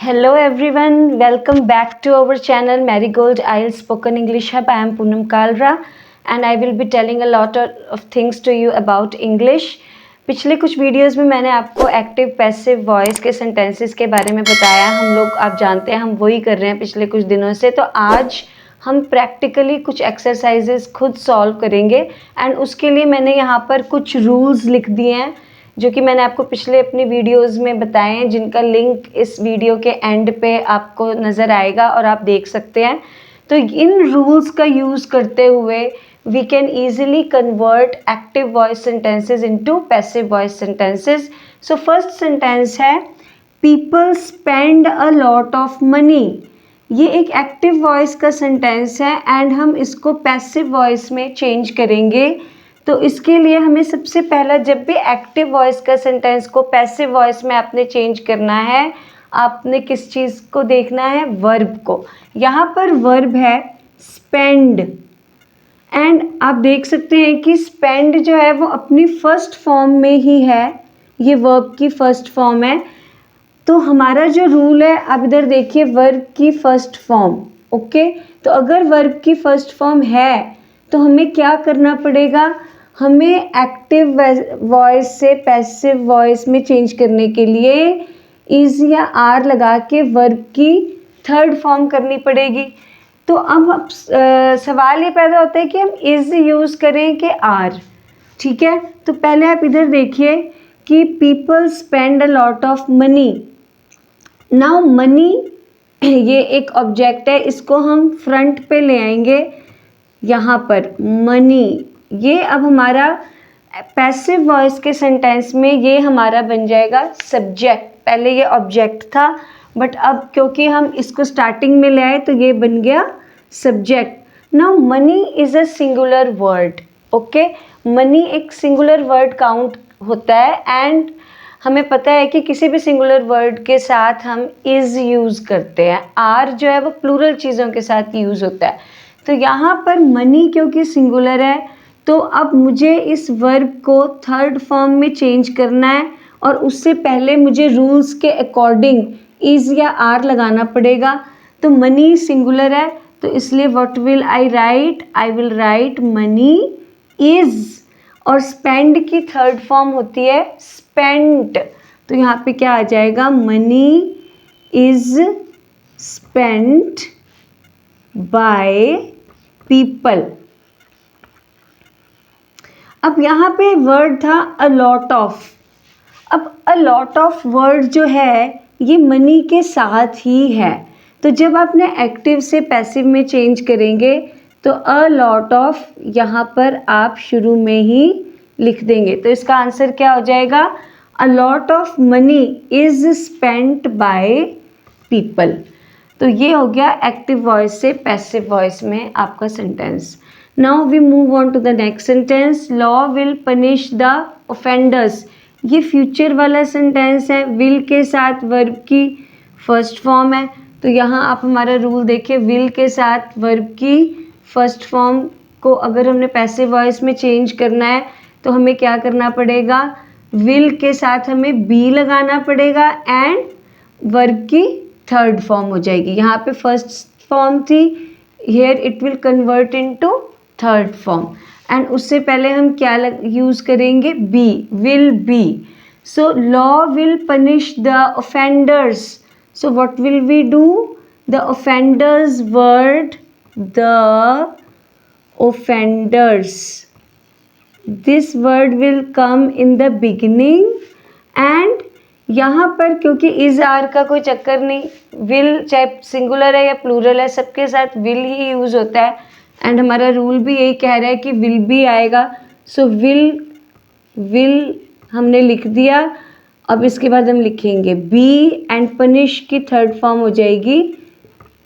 Hello everyone, welcome back to our channel Marigold IELTS Spoken English Hub. I am Poonam Kalra and I will be telling a lot of things to you about English. पिछले कुछ videos में मैंने आपको active passive voice के sentences के बारे में बताया। हम लोग आप जानते हैं हम वही कर रहे हैं पिछले कुछ दिनों से। तो आज हम प्रैक्टिकली कुछ एक्सरसाइजेस खुद सॉल्व करेंगे एंड उसके लिए मैंने यहाँ पर कुछ रूल्स लिख दिए हैं जो कि मैंने आपको पिछले अपनी वीडियोस में बताए हैं, जिनका लिंक इस वीडियो के एंड पे आपको नज़र आएगा और आप देख सकते हैं। तो इन रूल्स का यूज़ करते हुए we can easily convert active voice sentences into passive voice sentences. So first sentence है people spend a lot of money. ये एक एक्टिव वॉइस का सेंटेंस है एंड हम इसको पैसिव वॉइस में चेंज करेंगे। तो इसके लिए हमें सबसे पहला, जब भी एक्टिव वॉइस का सेंटेंस को पैसिव वॉइस में आपने चेंज करना है, आपने किस चीज़ को देखना है? वर्ब को। यहाँ पर वर्ब है स्पेंड एंड आप देख सकते हैं कि स्पेंड जो है वो अपनी फर्स्ट फॉर्म में ही है, ये वर्ब की फर्स्ट फॉर्म है। तो हमारा जो रूल है, आप इधर देखिए, वर्ब की फर्स्ट फॉर्म। ओके, तो अगर वर्ब की फर्स्ट फॉर्म है तो हमें क्या करना पड़ेगा? हमें एक्टिव वॉइस से पैसिव वॉइस में चेंज करने के लिए इज या आर लगा के वर्ब की थर्ड फॉर्म करनी पड़ेगी। तो अब सवाल ये पैदा होता है कि हम इज यूज़ करें कि आर। ठीक है, तो पहले आप इधर देखिए कि people spend a lot of money. Now money ये एक ऑब्जेक्ट है, इसको हम फ्रंट पे ले आएंगे। यहाँ पर मनी, ये अब हमारा पैसिव वॉइस के सेंटेंस में ये हमारा बन जाएगा सब्जेक्ट। पहले ये ऑब्जेक्ट था बट अब क्योंकि हम इसको स्टार्टिंग में ले आए तो ये बन गया subject. Now money is a singular word. Okay, money एक सिंगुलर वर्ड काउंट होता है एंड हमें पता है कि किसी भी सिंगुलर वर्ड के साथ हम इज यूज़ करते हैं। आर जो है वो प्लूरल चीज़ों के साथ यूज़ होता है। तो यहाँ पर मनी क्योंकि सिंगुलर है तो अब मुझे इस वर्ब को थर्ड फॉर्म में चेंज करना है और उससे पहले मुझे रूल्स के अकॉर्डिंग इज या आर लगाना पड़ेगा। तो मनी सिंगुलर है तो इसलिए what will I right? I will write money is, और स्पेंड की थर्ड फॉर्म होती है स्पेंट। तो यहाँ पे क्या आ जाएगा? Money is spent by people. अब यहाँ पे वर्ड था अ लॉट ऑफ। अब अ लॉट ऑफ वर्ड जो है ये मनी के साथ ही है, तो जब आपने एक्टिव से पैसिव में चेंज करेंगे तो अ लॉट ऑफ यहाँ पर आप शुरू में ही लिख देंगे। तो इसका आंसर क्या हो जाएगा? A lot of money is spent by people. तो ये हो गया एक्टिव वॉइस से पैसिव वॉइस में आपका sentence. Now we move on to the next sentence. Law will punish the offenders. ये फ्यूचर वाला सेंटेंस है, विल के साथ वर्ब की फर्स्ट फॉर्म है। तो यहाँ आप हमारा रूल देखिए, विल के साथ वर्ब की फर्स्ट फॉर्म को अगर हमने पैसिव वॉइस में चेंज करना है तो हमें क्या करना पड़ेगा? विल के साथ हमें बी लगाना पड़ेगा एंड वर्ब की थर्ड फॉर्म हो जाएगी। यहाँ पे फर्स्ट फॉर्म थी, here it will convert into third form and उससे पहले हम क्या यूज़ करेंगे? Be, will be. So law will punish the offenders. So what will we do? The offenders word, the offenders, this word will come in the beginning and यहाँ पर क्योंकि is are का कोई चक्कर नहीं, विल चाहे singular है या प्लूरल है सबके साथ विल ही यूज़ होता है एंड हमारा रूल भी यही कह रहा है कि विल भी आएगा। सो विल हमने लिख दिया। अब इसके बाद हम लिखेंगे बी एंड पनिश की थर्ड फॉर्म हो जाएगी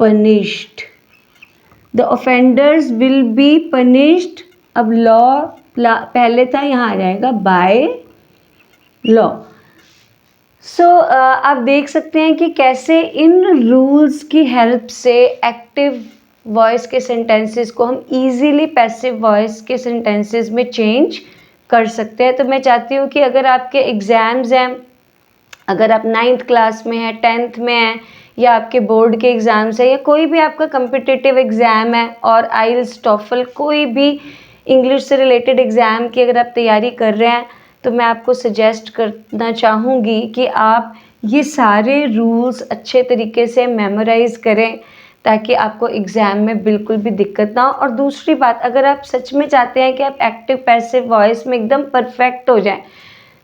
punished. The offenders will be punished. अब लॉ पहले था, यहाँ आ जाएगा बाय लॉ। सो आप देख सकते हैं कि कैसे इन रूल्स की हेल्प से एक्टिव वॉइस के सेंटेंसेस को हम इजीली पैसिव वॉइस के सेंटेंसेस में चेंज कर सकते हैं। तो मैं चाहती हूँ कि अगर आपके एग्ज़ाम्स हैं, अगर आप 9th क्लास में हैं, 10th में हैं, या आपके बोर्ड के एग्ज़ाम्स है, या कोई भी आपका कम्पिटिटिव एग्ज़ाम है, और आइल्स, टॉफल, कोई भी इंग्लिश से रिलेटेड एग्ज़ाम की अगर आप तैयारी कर रहे हैं, तो मैं आपको सजेस्ट करना चाहूँगी कि आप ये सारे रूल्स अच्छे तरीके से मेमोराइज़ करें, ताकि आपको एग्ज़ाम में बिल्कुल भी दिक्कत ना हो। और दूसरी बात, अगर आप सच में चाहते हैं कि आप एक्टिव पैसिव वॉइस में एकदम परफेक्ट हो जाएं,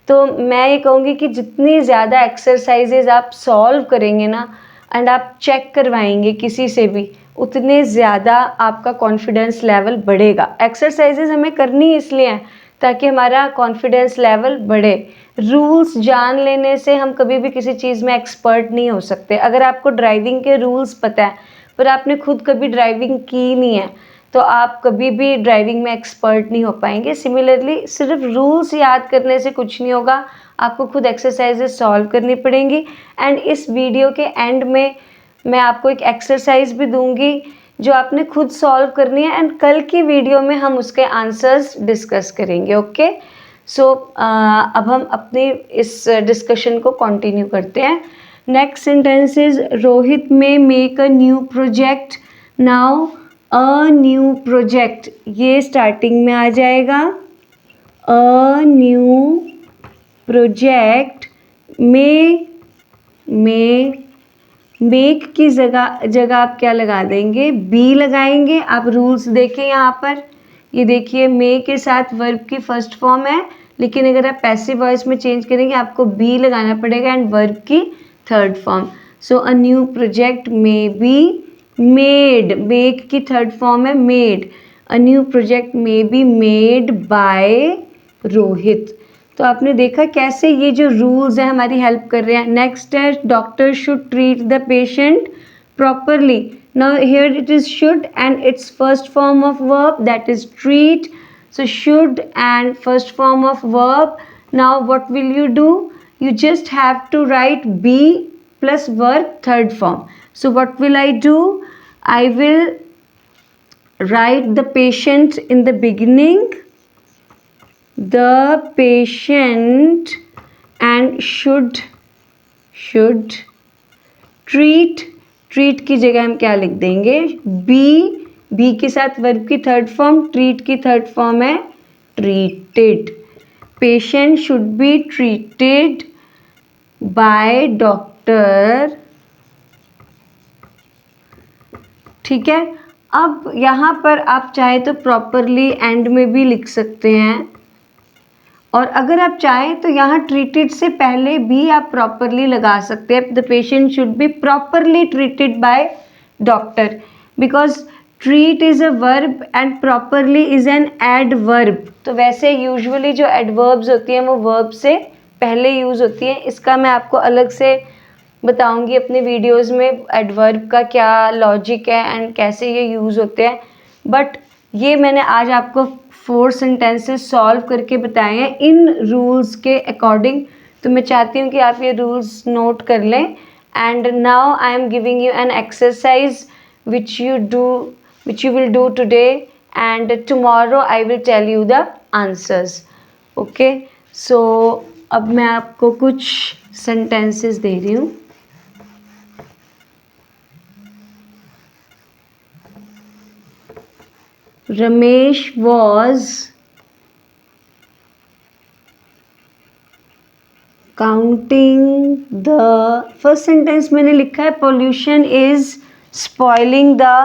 तो मैं ये कहूँगी कि जितनी ज़्यादा एक्सरसाइजेज आप सॉल्व करेंगे ना, एंड आप चेक करवाएंगे किसी से भी, उतने ज़्यादा आपका कॉन्फिडेंस लेवल बढ़ेगा। एक्सरसाइजेज हमें करनी इसलिए हैं ताकि हमारा कॉन्फिडेंस लेवल बढ़े। रूल्स जान लेने से हम कभी भी किसी चीज़ में एक्सपर्ट नहीं हो सकते। अगर आपको ड्राइविंग के रूल्स पता है पर आपने खुद कभी ड्राइविंग की नहीं है, तो आप कभी भी ड्राइविंग में एक्सपर्ट नहीं हो पाएंगे। सिमिलरली सिर्फ रूल्स याद करने से कुछ नहीं होगा, आपको खुद एक्सरसाइजेस सॉल्व करनी पड़ेंगी। एंड इस वीडियो के एंड में मैं आपको एक एक्सरसाइज भी दूंगी जो आपने खुद सॉल्व करनी है, एंड कल की वीडियो में हम उसके आंसर्स डिस्कस करेंगे। ओके, सो अब हम अपनी इस डिस्कशन को कंटिन्यू करते हैं। नेक्स्ट सेंटेंस इज रोहित में make a new project. Now a new project, ये स्टार्टिंग में आ जाएगा। अ न्यू प्रोजेक्ट में मेक की जगह आप क्या लगा देंगे? बी लगाएंगे। आप रूल्स देखें यहाँ पर, ये देखिए मे के साथ वर्ब की फर्स्ट फॉर्म है, लेकिन अगर आप पैसिव वॉइस में चेंज करेंगे आपको बी लगाना पड़ेगा एंड वर्ब की third form. So a new project may be made, make की थर्ड फॉर्म है made. A new project may be made by Rohit. तो आपने देखा कैसे ये जो रूल्स हैं हमारी हेल्प कर रहे हैं। नेक्स्ट है doctor should treat the patient properly. Now here it is should and it's first form of verb that is treat. So should and first form of verb. Now what will you do? You just have to write be plus verb third form. So what will I do? I will write the patient in the beginning, the patient, and should treat की जगह हम क्या लिख देंगे? B के साथ verb की third form, treat की थर्ड फॉर्म है treated. Patient should be treated by doctor. ठीक है, अब यहाँ पर आप चाहे तो प्रॉपरली एंड में भी लिख सकते हैं, और अगर आप चाहें तो यहाँ ट्रीटेड से पहले भी आप प्रॉपरली लगा सकते हैं। The patient should be properly treated by doctor, because treat is a verb and properly is an adverb. तो वैसे यूजुअली जो एडवर्ब्स होती हैं वो वर्ब से पहले यूज़ होती हैं। इसका मैं आपको अलग से बताऊंगी अपने वीडियोस में एडवर्ब का क्या लॉजिक है एंड कैसे ये यूज़ होते हैं। बट ये मैंने आज आपको 4 सेंटेंसेस सॉल्व करके बताए हैं इन रूल्स के अकॉर्डिंग। तो मैं चाहती हूँ कि आप ये रूल्स नोट कर लें। And now I am giving you an exercise which you will do today, and tomorrow I will tell you the answers. Okay, so अब मैं आपको कुछ sentences दे रही हूँ। Ramesh was counting the, first sentence मैंने लिखा है pollution is spoiling the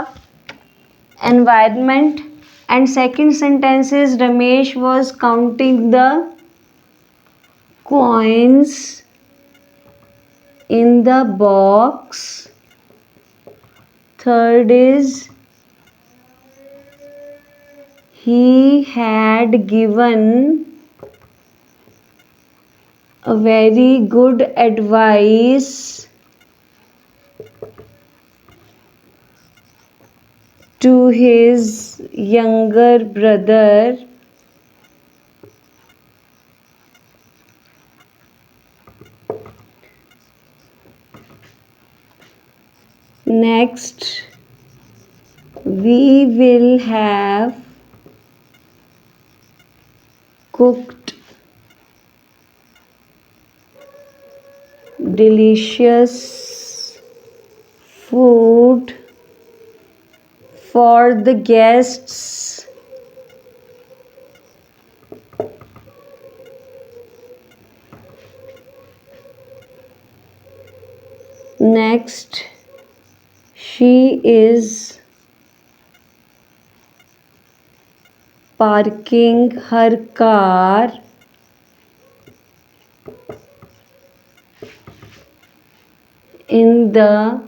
environment, and second sentence is Ramesh was counting the coins in the box. Third is he had given a very good advice to his younger brother. Next, we will have cooked delicious food for the guests. Next, she is parking her car in the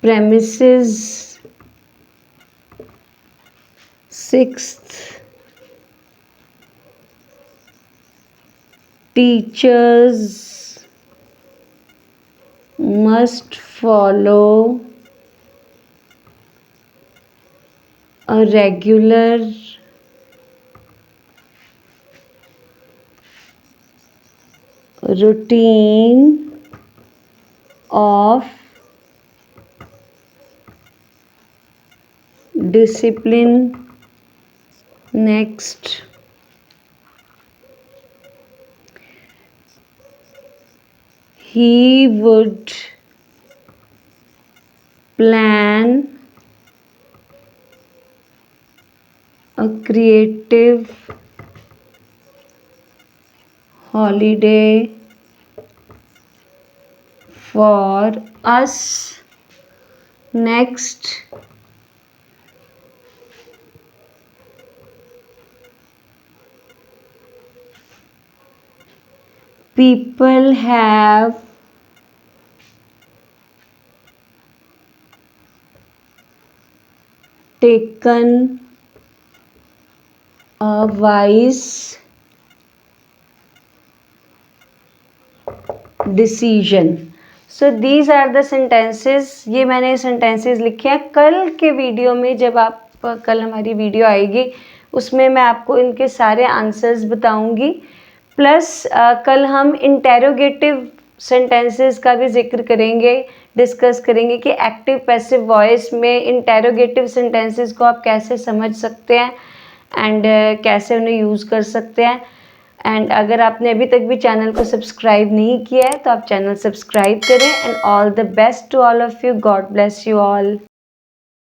premises. Sixth, teachers must follow a regular routine of discipline. Next, he would plan a creative holiday for us. Next, people have taken a wise decision. So these are the sentences. ये मैंने sentences लिखे हैं. कल के video में जब आप कल हमारी वीडियो आएगी उसमें मैं आपको इनके सारे आंसर्स बताऊंगी. प्लस कल हम इंटेरोगेटिव सेंटेंसेस का भी जिक्र करेंगे, डिस्कस करेंगे कि एक्टिव पैसिव वॉइस में इंटेरोगेटिव सेंटेंसेस को आप कैसे समझ सकते हैं एंड कैसे उन्हें यूज़ कर सकते हैं. एंड अगर आपने अभी तक भी चैनल को सब्सक्राइब नहीं किया है तो आप चैनल सब्सक्राइब करें. And all the best to all of you. God bless you all.